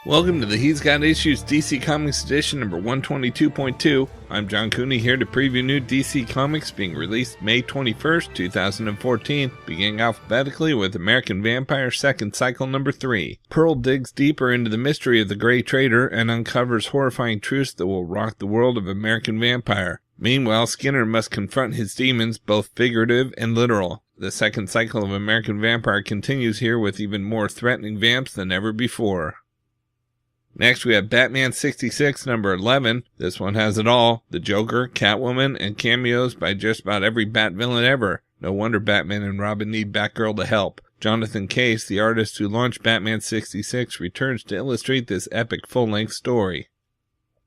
Welcome to the He's Got Issues DC Comics edition number 122.2. I'm John Cooney here to preview new DC Comics being released May 21st, 2014, beginning alphabetically with American Vampire second cycle number 3. Pearl digs deeper into the mystery of the Grey Trader and uncovers horrifying truths that will rock the world of American Vampire. Meanwhile, Skinner must confront his demons, both figurative and literal. The second cycle of American Vampire continues here with even more threatening vamps than ever before. Next, we have Batman 66, number 11. This one has it all. The Joker, Catwoman, and cameos by just about every Bat villain ever. No wonder Batman and Robin need Batgirl to help. Jonathan Case, the artist who launched Batman 66, returns to illustrate this epic full-length story.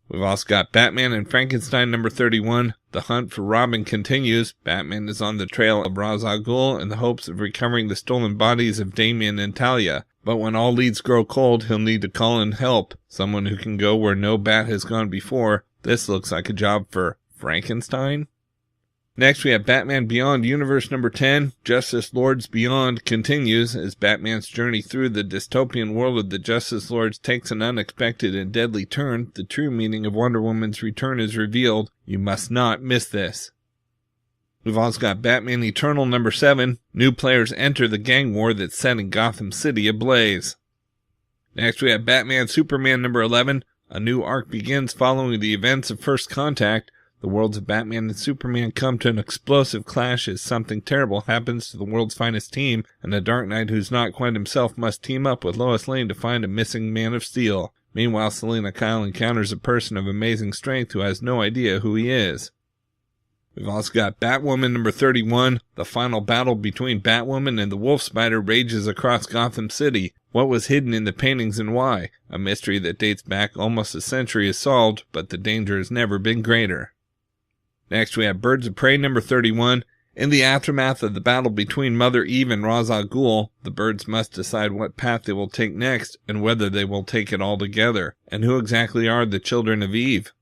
We've also got Batman and Frankenstein number 31. The hunt for Robin continues. Batman is on the trail of Ra's al Ghul in the hopes of recovering the stolen bodies of Damian and Talia. But when all leads grow cold, he'll need to call in help. Someone who can go where no bat has gone before. This looks like a job for Frankenstein. Next, we have Batman Beyond Universe number 10. Justice Lords Beyond continues as Batman's journey through the dystopian world of the Justice Lords takes an unexpected and deadly turn. The true meaning of Wonder Woman's return is revealed. You must not miss this. We've also got Batman Eternal number 7. New players enter the gang war that's setting Gotham City ablaze. Next, we have Batman Superman number 11. A new arc begins following the events of First Contact. The worlds of Batman and Superman come to an explosive clash as something terrible happens to the world's finest team, and a Dark Knight who's not quite himself must team up with Lois Lane to find a missing Man of Steel. Meanwhile, Selina Kyle encounters a person of amazing strength who has no idea who he is. We've also got Batwoman number 31. The final battle between Batwoman and the Wolf Spider rages across Gotham City. What was hidden in the paintings and why? A mystery that dates back almost a century is solved, but the danger has never been greater. Next, we have Birds of Prey number 31. In the aftermath of the battle between Mother Eve and Ra's al Ghul, the birds must decide what path they will take next and whether they will take it all together. And who exactly are the children of Eve?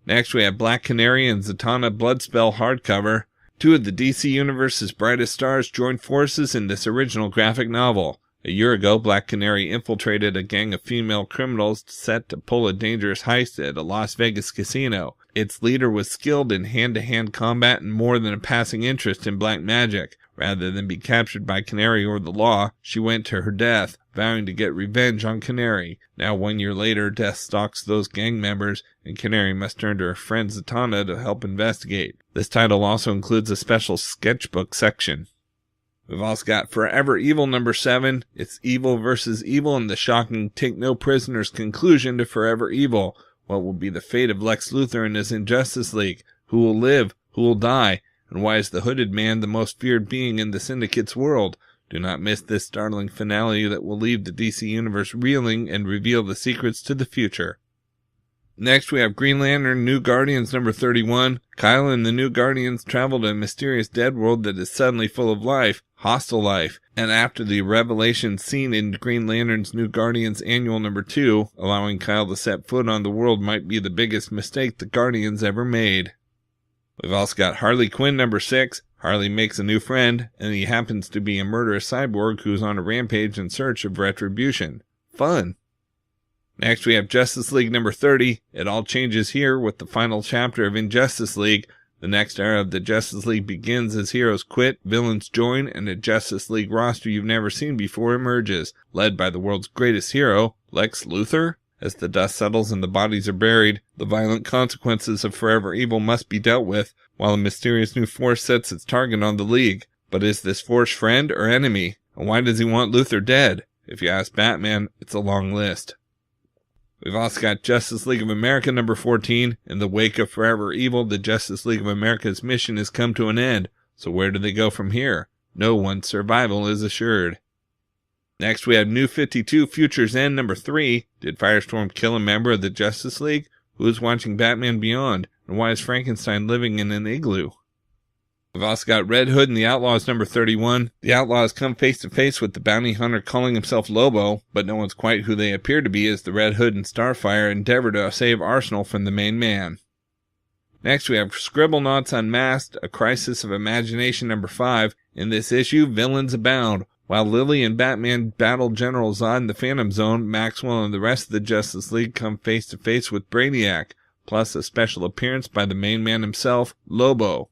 Next, we have Black Canary and Zatanna Bloodspell hardcover. Two of the DC Universe's brightest stars joined forces in this original graphic novel. A year ago, Black Canary infiltrated a gang of female criminals set to pull a dangerous heist at a Las Vegas casino. Its leader was skilled in hand-to-hand combat and more than a passing interest in black magic. Rather than be captured by Canary or the law, she went to her death, vowing to get revenge on Canary. Now 1 year later, death stalks those gang members, and Canary must turn to her friend Zatanna to help investigate. This title also includes a special sketchbook section. We've also got Forever Evil number 7. It's evil versus evil and the shocking Take No Prisoners conclusion to Forever Evil. What will be the fate of Lex Luthor and his Injustice League? Who will live? Who will die? And why is the Hooded Man the most feared being in the Syndicate's world? Do not miss this startling finale that will leave the DC Universe reeling and reveal the secrets to the future. Next, we have Green Lantern New Guardians number 31. Kyle and the New Guardians travel to a mysterious dead world that is suddenly full of life, hostile life. And after the revelation seen in Green Lantern's New Guardians Annual number 2, allowing Kyle to set foot on the world might be the biggest mistake the Guardians ever made. We've also got Harley Quinn number 6. Harley makes a new friend, and he happens to be a murderous cyborg who's on a rampage in search of retribution. Fun! Next, we have Justice League number 30. It all changes here with the final chapter of Injustice League. The next era of the Justice League begins as heroes quit, villains join, and a Justice League roster you've never seen before emerges, led by the world's greatest hero, Lex Luthor. As the dust settles and the bodies are buried, the violent consequences of Forever Evil must be dealt with, while a mysterious new force sets its target on the League. But is this force friend or enemy? And why does he want Luthor dead? If you ask Batman, it's a long list. We've also got Justice League of America number 14. In the wake of Forever Evil, the Justice League of America's mission has come to an end. So where do they go from here? No one's survival is assured. Next, we have New 52 Future's End number 3. Did Firestorm kill a member of the Justice League? Who is watching Batman Beyond? And why is Frankenstein living in an igloo? We've also got Red Hood and the Outlaws number 31. The Outlaws come face to face with the bounty hunter calling himself Lobo, but no one's quite who they appear to be as the Red Hood and Starfire endeavor to save Arsenal from the main man. Next, we have Scribblenauts Unmasked, A Crisis of Imagination number 5. In this issue, villains abound. While Lily and Batman battle General Zod in the Phantom Zone, Maxwell and the rest of the Justice League come face to face with Brainiac, plus a special appearance by the main man himself, Lobo.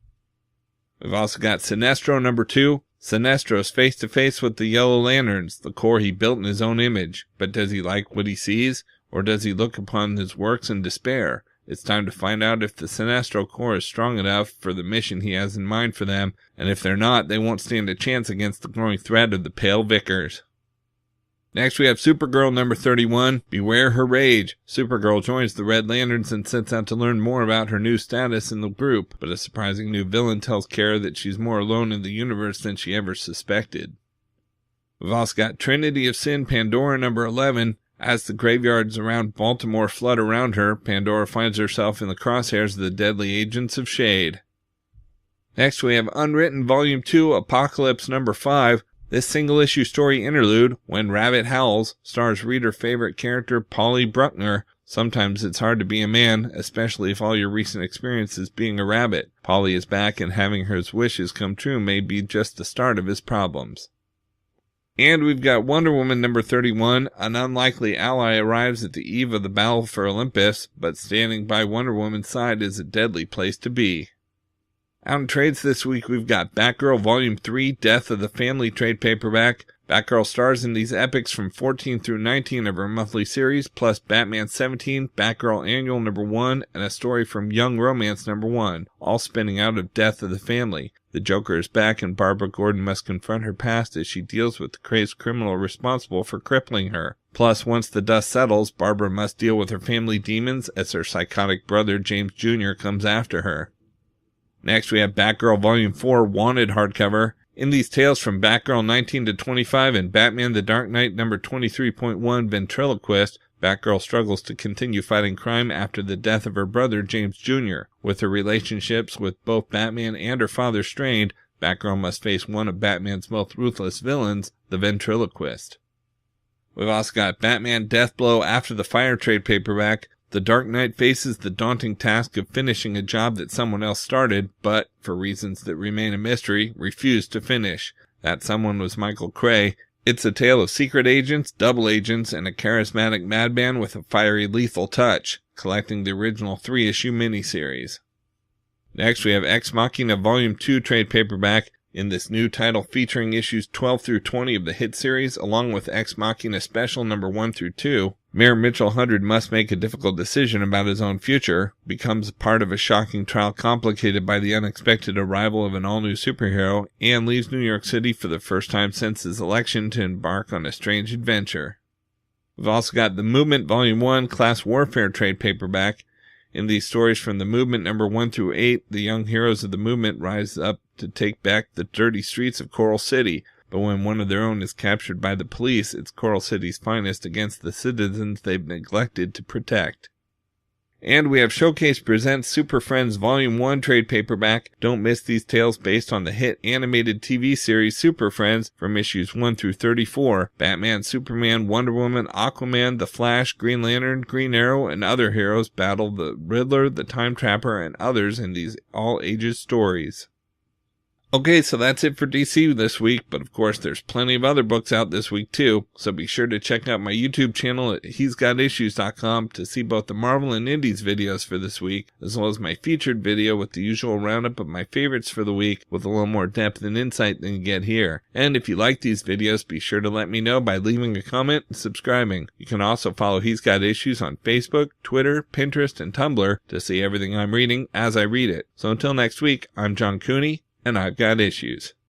We've also got Sinestro number 2. Sinestro's face to face with the Yellow Lanterns, the Corps he built in his own image. But does he like what he sees, or does he look upon his works in despair? It's time to find out if the Sinestro Corps is strong enough for the mission he has in mind for them, and if they're not, they won't stand a chance against the growing threat of the Pale Vicars. Next we have Supergirl number 31, Beware Her Rage. Supergirl joins the Red Lanterns and sets out to learn more about her new status in the group, but a surprising new villain tells Kara that she's more alone in the universe than she ever suspected. We've also got Trinity of Sin Pandora number 11. As the graveyards around Baltimore flood around her, Pandora finds herself in the crosshairs of the deadly agents of Shade. Next we have Unwritten Volume 2, Apocalypse number 5. This single-issue story interlude, When Rabbit Howls, stars reader favorite character Polly Bruckner. Sometimes it's hard to be a man, especially if all your recent experience is being a rabbit. Polly is back, and having his wishes come true may be just the start of his problems. And we've got Wonder Woman number 31. An unlikely ally arrives at the eve of the battle for Olympus, but standing by Wonder Woman's side is a deadly place to be. Out in trades this week, we've got Batgirl Volume 3, Death of the Family trade paperback. Batgirl stars in these epics from 14 through 19 of her monthly series, plus Batman 17, Batgirl Annual number 1, and a story from Young Romance number 1, all spinning out of Death of the Family. The Joker is back, and Barbara Gordon must confront her past as she deals with the crazed criminal responsible for crippling her. Plus, once the dust settles, Barbara must deal with her family demons as her psychotic brother James Jr. comes after her. Next, we have Batgirl Volume 4, Wanted hardcover. In these tales from Batgirl 19 to 25 and Batman the Dark Knight number 23.1 Ventriloquist, Batgirl struggles to continue fighting crime after the death of her brother James Jr. With her relationships with both Batman and her father strained, Batgirl must face one of Batman's most ruthless villains, the Ventriloquist. We've also got Batman Deathblow After the Fire trade paperback. The Dark Knight faces the daunting task of finishing a job that someone else started, but, for reasons that remain a mystery, refused to finish. That someone was Michael Cray. It's a tale of secret agents, double agents, and a charismatic madman with a fiery, lethal touch, collecting the original 3-issue miniseries. Next, we have Ex Machina Volume 2 trade paperback. In this new title featuring issues 12 through 20 of the hit series, along with Ex Machina Special number 1 through 2, Mayor Mitchell Hundred must make a difficult decision about his own future, becomes part of a shocking trial complicated by the unexpected arrival of an all-new superhero, and leaves New York City for the first time since his election to embark on a strange adventure. We've also got The Movement Volume 1 Class Warfare trade paperback. In these stories from The Movement number 1 through 8, the young heroes of the movement rise up to take back the dirty streets of Coral City, but when one of their own is captured by the police, it's Coral City's finest against the citizens they've neglected to protect. And we have Showcase Presents Super Friends Volume 1 trade paperback. Don't miss these tales based on the hit animated TV series Super Friends from issues 1 through 34. Batman, Superman, Wonder Woman, Aquaman, The Flash, Green Lantern, Green Arrow, and other heroes battle the Riddler, the Time Trapper, and others in these all-ages stories. Okay, so that's it for DC this week, but of course there's plenty of other books out this week too, so be sure to check out my YouTube channel at he'sgotissues.com to see both the Marvel and Indies videos for this week, as well as my featured video with the usual roundup of my favorites for the week with a little more depth and insight than you get here. And if you like these videos, be sure to let me know by leaving a comment and subscribing. You can also follow He's Got Issues on Facebook, Twitter, Pinterest, and Tumblr to see everything I'm reading as I read it. So until next week, I'm John Cooney, and I've got issues.